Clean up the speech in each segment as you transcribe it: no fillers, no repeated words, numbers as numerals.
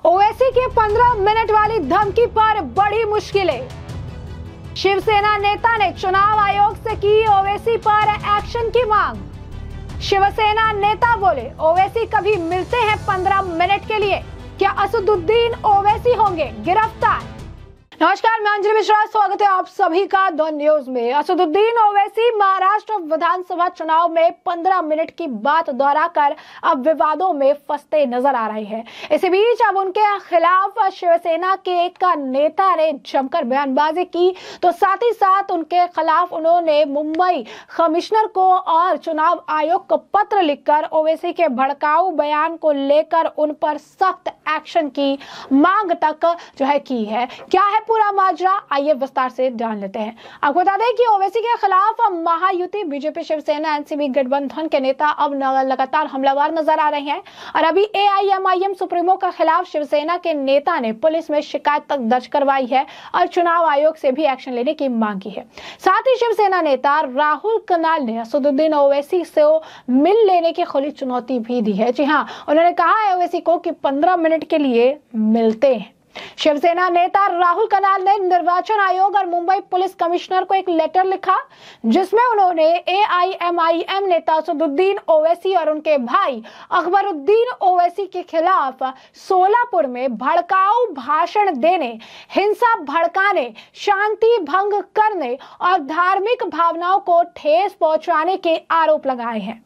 ओवैसी के 15 मिनट वाली धमकी पर बड़ी मुश्किलें। शिवसेना नेता ने चुनाव आयोग से की ओवैसी पर एक्शन की मांग। शिवसेना नेता बोले, ओवैसी कभी मिलते हैं 15 मिनट के लिए, क्या असदुद्दीन ओवैसी होंगे गिरफ्तार? नमस्कार, मैं अंजलि मिश्रा, स्वागत है आप सभी का द न्यूज में। असदुद्दीन ओवैसी महाराष्ट्र विधानसभा चुनाव में 15 मिनट की बात दोहराकर अब विवादों में फंसते नजर आ रहे हैं। इसी बीच अब उनके खिलाफ शिवसेना के एक नेता ने जमकर बयानबाजी की, तो साथ ही साथ उनके खिलाफ उन्होंने मुंबई कमिश्नर को और चुनाव आयोग को पत्र लिखकर ओवैसी के भड़काऊ बयान को लेकर उन पर सख्त एक्शन की मांग तक की है। क्या है पूरा माजरा, आइए विस्तार से जान लेते हैं। आपको बता दें कि ओवैसी के खिलाफ महायुति बीजेपी शिवसेना एनसीपी गठबंधन के नेता अब लगातार हमलावर नजर आ रहे हैं और अभी एआईएमआईएम सुप्रीमो के खिलाफ शिवसेना के नेता ने पुलिस में शिकायत तक दर्ज करवाई है और चुनाव आयोग से भी एक्शन लेने की मांग की है। साथ ही शिवसेना नेता राहुल कनाल ने असदुद्दीन ओवैसी से मिल लेने की खुली चुनौती भी दी है। जी हाँ, उन्होंने कहा है ओवैसी को कि 15 मिनट के लिए मिलते हैं। शिवसेना नेता राहुल कनाल ने निर्वाचन आयोग और मुंबई पुलिस कमिश्नर को एक लेटर लिखा, जिसमें उन्होंने एआईएमआईएम नेता असदुद्दीन ओवैसी और उनके भाई अकबरुद्दीन ओवैसी के खिलाफ सोलापुर में भड़काऊ भाषण देने, हिंसा भड़काने, शांति भंग करने और धार्मिक भावनाओं को ठेस पहुंचाने के आरोप लगाए हैं।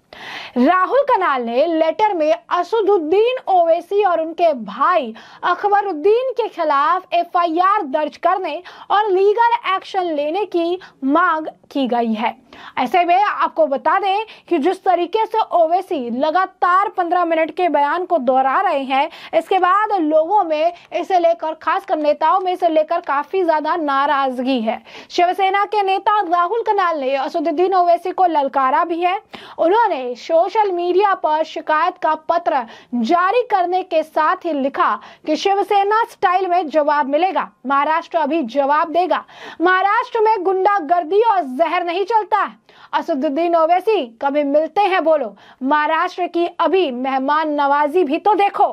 राहुल कनाल ने लेटर में असदुद्दीन ओवैसी और उनके भाई अकबरुद्दीन के खिलाफ एफआईआर दर्ज करने और लीगल एक्शन लेने की मांग की गई है। ऐसे में आपको बता दें कि जिस तरीके से ओवैसी लगातार 15 मिनट के बयान को दोहरा रहे हैं, इसके बाद लोगों में इसे लेकर, खासकर नेताओं में इसे लेकर काफी ज्यादा नाराजगी है। शिवसेना के नेता राहुल कनाल ने असदुद्दीन ओवैसी को ललकारा भी है। उन्होंने सोशल मीडिया पर शिकायत का पत्र जारी करने के साथ ही लिखा कि शिवसेना स्टाइल में जवाब मिलेगा, महाराष्ट्र अभी जवाब देगा। महाराष्ट्र में गुंडागर्दी और जहर नहीं चलता है। असदुद्दीन ओवैसी कभी मिलते हैं बोलो, महाराष्ट्र की अभी मेहमान नवाजी भी तो देखो।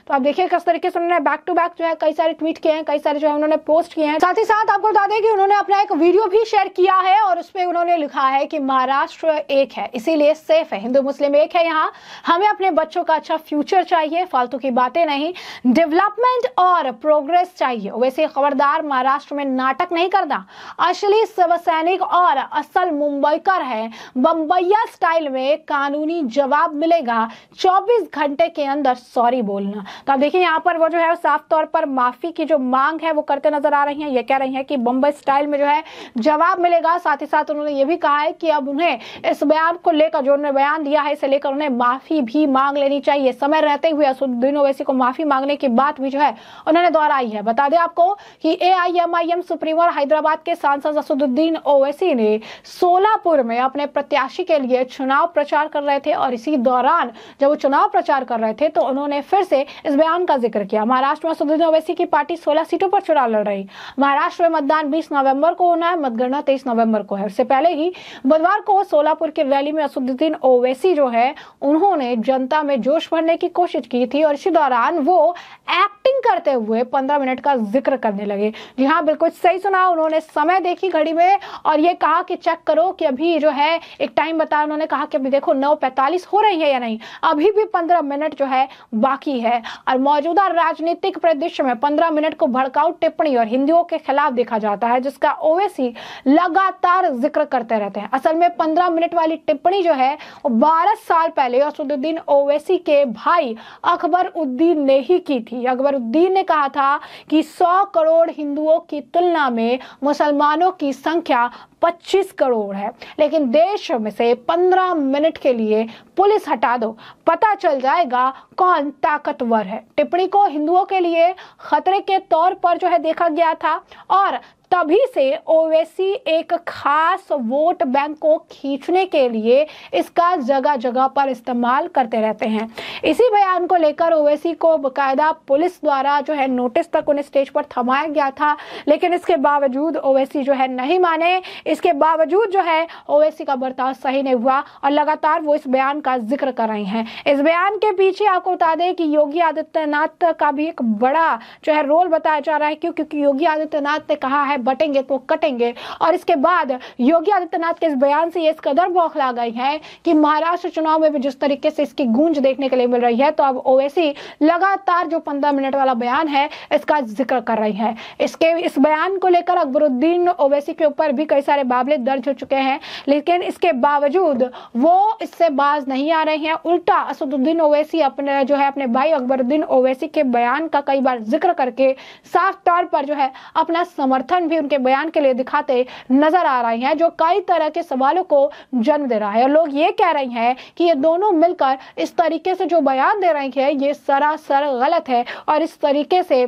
तो आप देखिए किस तरीके से उन्होंने बैक टू बैक कई सारे ट्वीट किए हैं, कई सारे उन्होंने पोस्ट किए हैं। साथ ही साथ आपको बता दें कि उन्होंने अपना एक वीडियो भी शेयर किया है और उसमें उन्होंने लिखा है कि महाराष्ट्र एक है, इसीलिए सेफ है, हिंदू मुस्लिम एक है यहाँ, हमें अपने बच्चों का अच्छा फ्यूचर चाहिए, फालतू की बातें नहीं, डेवलपमेंट और प्रोग्रेस चाहिए। वैसे खबरदार, महाराष्ट्र में नाटक नहीं करना, असली शिव सैनिक और असल मुंबईकर है। बम्बैया स्टाइल में कानूनी जवाब मिलेगा, 24 घंटे के अंदर सॉरी बोलना। तो आप देखिए यहाँ पर वो साफ तौर पर माफी की जो मांग है वो करते नजर आ रही हैं। ये कह रही हैं कि बम्बई स्टाइल में जवाब मिलेगा। साथ ही साथ उन्होंने ये भी कहा है कि अब उन्हें इस बयान को लेकर, जो उन्होंने बयान दिया है, इसे लेकर उन्हें माफी भी मांग लेनी चाहिए। समय रहते हुए असदुद्दीन ओवैसी को माफी मांगने की बात भी उन्होंने दोहराई है। बता दें आपको कि एआईएमआईएम सुप्रीमो और हैदराबाद के सांसद असदुद्दीन ओवैसी ने सोलापुर में अपने प्रत्याशी के लिए चुनाव प्रचार कर रहे थे और इसी दौरान जब वो चुनाव प्रचार कर रहे थे तो उन्होंने फिर से इस बयान का जिक्र किया। महाराष्ट्र में असदुद्दीन ओवैसी की पार्टी 16 सीटों पर चुनाव लड़ रही। महाराष्ट्र में मतदान 20 नवंबर को होना है, मतगणना 23 नवंबर को है। इससे पहले ही बुधवार को सोलापुर की रैली में असदुद्दीन ओवैसी उन्होंने जनता में जोश भरने की कोशिश की थी और इसी दौरान वो एक्टिंग करते हुए 15 मिनट का जिक्र करने लगे। जी हाँ, बिल्कुल सही सुना। उन्होंने समय देखी घड़ी में और ये कहा कि चेक करो कि अभी एक टाइम बताया। उन्होंने कहा कि अभी देखो 9:45 हो रही है या नहीं, अभी भी 15 मिनट बाकी है। और मौजूदा राजनीतिक परिदृश्य में 15 मिनट को भड़काऊ टिप्पणी और हिंदुओं के खिलाफ देखा जाता है, जिसका ओवैसी लगातार जिक्र करते रहते हैं। असल में 15 मिनट वाली टिप्पणी वो 12 साल पहले असदुद्दीन ओवैसी के भाई अकबरुद्दीन ने ही की थी। अकबरुद्दीन ने कहा था कि 100 करोड़ हिंदुओं की तुलना में मुसलमानों की संख्या 25 करोड़ है, लेकिन देश में से 15 मिनट के लिए पुलिस हटा दो, पता चल जाएगा कौन ताकतवर है। टिप्पणी को हिंदुओं के लिए खतरे के तौर पर देखा गया था और तभी से ओवैसी एक खास वोट बैंक को खींचने के लिए इसका जगह जगह पर इस्तेमाल करते रहते हैं। इसी बयान को लेकर ओवैसी को बकायदा पुलिस द्वारा नोटिस तक उन्हें स्टेज पर थमाया गया था, लेकिन इसके बावजूद ओवैसी नहीं माने। इसके बावजूद जो है ओवैसी का बर्ताव सही नहीं हुआ और लगातार वो इस बयान का जिक्र कर रही हैं। इस बयान के पीछे आपको बता दें कि योगी आदित्यनाथ का भी एक बड़ा जो है रोल बताया जा रहा है। क्यों? क्योंकि योगी आदित्यनाथ ने कहा है बटेंगे तो कटेंगे, और इसके बाद योगी आदित्यनाथ के इस बयान से ये इस कदर बौखला गई है कि महाराष्ट्र चुनाव में भी जिस तरीके से इसकी गूंज देखने के लिए मिल रही है, तो अब ओवैसी लगातार जो 15 मिनट वाला बयान है इसका जिक्र कर रही है। इस बयान को लेकर अकबरुद्दीन ओवैसी के ऊपर भी कई सारे मामले दर्ज हो चुके हैं, लेकिन इसके बावजूद वो इससे बाज नहीं आ रहे हैं। उल्टा असदुद्दीन ओवैसी अपने भाई अकबरुद्दीन ओवैसी के बयान का कई बार जिक्र करके साफ तौर पर जो है अपना समर्थन भी उनके बयान के लिए दिखाते नजर आ रहे हैं, जो कई तरह के सवालों को जन्म दे रहा है। और लोग ये कह रहे हैं कि ये दोनों मिलकर इस तरीके से जो बयान दे रहे हैं ये सरासर गलत है, और इस तरीके से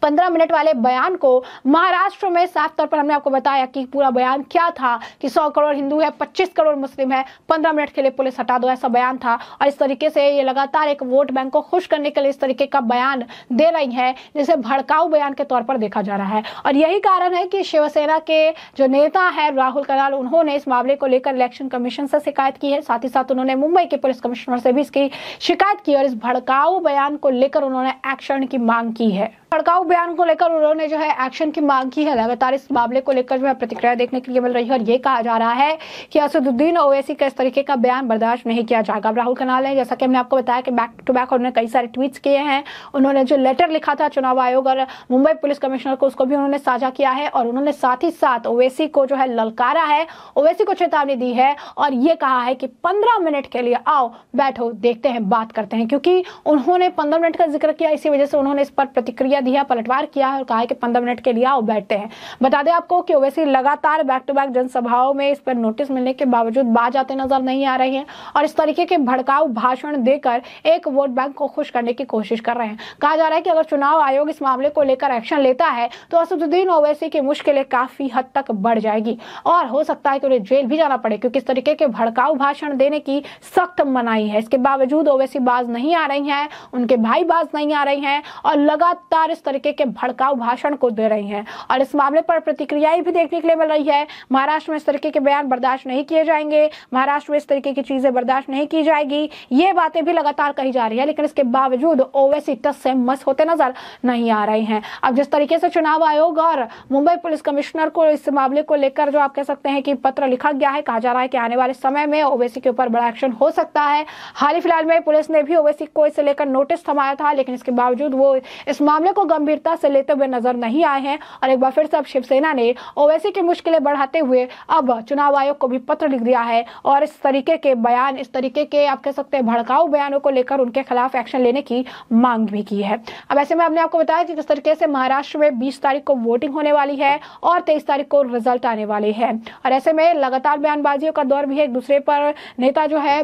15 मिनट वाले बयान को महाराष्ट्र में साफ तौर पर हमने आपको बताया कि पूरा बयान क्या था कि 100 करोड़ हिंदू है, 25 करोड़ मुस्लिम है, 15 मिनट के लिए पुलिस हटा दो, ऐसा बयान था। और इस तरीके से ये लगातार एक वोट बैंक को खुश करने के लिए इस तरीके का बयान दे रही है, जिसे भड़काऊ बयान के तौर पर देखा जा रहा है। और यही कारण है कि शिवसेना के जो नेता है राहुल कनाल, उन्होंने इस मामले को लेकर इलेक्शन कमीशन से शिकायत की है। साथ ही साथ उन्होंने मुंबई के पुलिस कमिश्नर से भी इसकी शिकायत की और इस भड़काऊ बयान को लेकर उन्होंने एक्शन की मांग की है। भड़काऊ बयान को लेकर उन्होंने जो है एक्शन की मांग की है। लगातार इस मामले को लेकर जो है प्रतिक्रिया देखने के लिए मिल रही है, और ये कहा जा रहा है कि असदुद्दीन ओवैसी का इस तरीके का बयान बर्दाश्त नहीं किया जाएगा। राहुल कनाल ने, जैसा कि हमने आपको बताया कि बैक टू बैक उन्होंने कई सारे ट्वीट्स किए हैं। उन्होंने जो लेटर लिखा था चुनाव आयोग और मुंबई पुलिस कमिश्नर को, उसको भी उन्होंने साझा किया है, और उन्होंने साथ ही साथ ओवैसी को जो है ललकारा है, ओवैसी को चेतावनी दी है, और ये कहा है कि 15 मिनट के लिए आओ बैठो, देखते हैं, बात करते हैं। क्योंकि उन्होंने 15 मिनट का जिक्र किया, इसी वजह से उन्होंने इस पर प्रतिक्रिया दी है, पलटवार किया है और कहा है कि 15 मिनट के लिए आओ बैठते हैं। बता दें आपको कि ओवैसी लगातार बैक टू बैक जनसभाओं में इस पर नोटिस मिलने के बावजूद बाज आते नजर नहीं आ रहे हैं, और इस तरीके के भड़काऊ भाषण देकर एक वोट बैंक को खुश करने की कोशिश कर रहे हैं। कहा जा रहा है कि अगर चुनाव आयोग इस मामले को लेकर एक्शन लेता है तो असदुद्दीन ओवैसी की मुश्किलें काफी हद तक बढ़ जाएगी, और हो सकता है कि उन्हें जेल भी जाना पड़े, क्योंकि इस तरीके के भड़काऊ भाषण देने की सख्त मनाही है। इसके बावजूद ओवैसी बाज नहीं आ रही हैं, उनके भाई बाज नहीं आ रही हैं, और लगातार इस तरीके के भड़काऊ भाषण को दे रही हैं। और इस मामले पर प्रतिक्रियाएं भी देखने के लिए मिल रही है। महाराष्ट्र में इस तरीके के बयान बर्दाश्त नहीं किए जाएंगे, महाराष्ट्र में इस तरीके की चीजें बर्दाश्त नहीं की जाएगी, ये बातें भी लगातार कही जा रही है। लेकिन इसके बावजूद ओवैसी टस से मस होते नजर नहीं आ रहे हैं। अब जिस तरीके से चुनाव आयोग और मुंबई पुलिस कमिश्नर को इस मामले को लेकर जो आप कह सकते हैं कि पत्र लिखा गया है, कहा जा रहा है कि आने वाले समय में ओवैसी के ऊपर बड़ा एक्शन हो सकता है। हाल ही फिलहाल में पुलिस ने भी ओवैसी को इसे लेकर नोटिस थमाया था, लेकिन इसके बावजूद वो इस मामले को गंभीरता से लेते हुए नजर नहीं आए हैं। और एक बार फिर से अब शिवसेना ने ओवैसी की मुश्किलें बढ़ाते हुए अब चुनाव आयोग को भी पत्र लिख दिया है, और इस तरीके के बयान, इस तरीके के आप कह सकते हैं भड़काऊ बयानों को लेकर उनके खिलाफ एक्शन लेने की मांग भी की है। अब ऐसे में हमने आपको बताया कि किस तरीके से महाराष्ट्र में 20 तारीख को वोटिंग होने वाली है और 23 तारीख को रिजल्ट आने वाले हैं, और ऐसे में लगातार बयानबाजियों का दौर भी है। एक दूसरे पर नेता जो है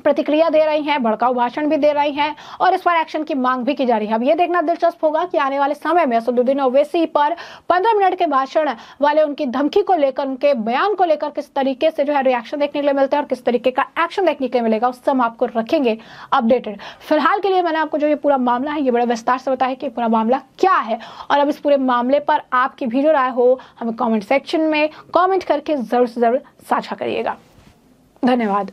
प्रतिक्रिया दे रही हैं, भड़काऊ भाषण भी दे रही हैं, और इस पर एक्शन की मांग भी की जा रही है। अब ये देखना दिलचस्प होगा कि आने वाले समय में असदुद्दीन ओवैसी पर 15 मिनट के भाषण वाले उनकी धमकी को लेकर, उनके बयान को लेकर किस तरीके से जो है रिएक्शन देखने के लिए मिलता है और किस तरीके का एक्शन देखने के लिए मिलेगा, उससे हम आपको रखेंगे अपडेटेड। फिलहाल के लिए मैंने आपको जो ये पूरा मामला है ये बड़ा विस्तार से बताया कि पूरा मामला क्या है, और अब इस पूरे मामले पर आपकी भी जो राय हो हमें कॉमेंट सेक्शन में कॉमेंट करके जरूर से जरूर साझा करिएगा। धन्यवाद।